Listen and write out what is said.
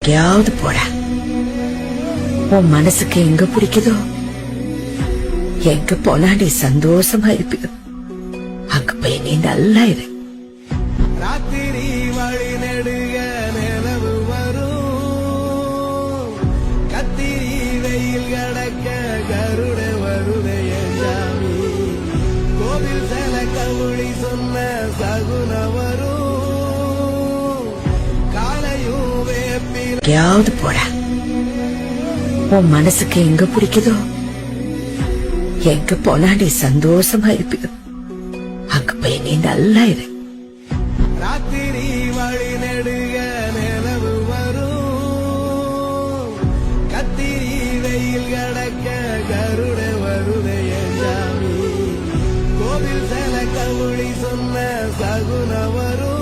எங்கேயாவது போட உன் மனசுக்கு எங்க பிடிக்குதோ எங்க போனா நீ சந்தோஷமா இருப்பியோ அங்க போய் நீ நல்லா இரு. ராத்திரி வழி நெடுக நிலவு வரும், கத்திரி வெயில் கடக்க கருட வருடைய ஜாமி, கோவில் செல கவுளி சொன்ன சகுன வரும், காலையும் வேப்பில் எங்கேயாவது போட உன் மனசுக்கு எங்க பிடிக்குதோ எங்க போனா நீ சந்தோஷமா இருப்பியோ அங்க போய் நீ நல்லா இரு. ராத்திரி வழி நெடுக நிலவு வரும், கத்திரி வெயில் கடக்க கருட வருடைய ஜாமி, கோவில் செல கவுளி சொன்ன சகுன வரும்.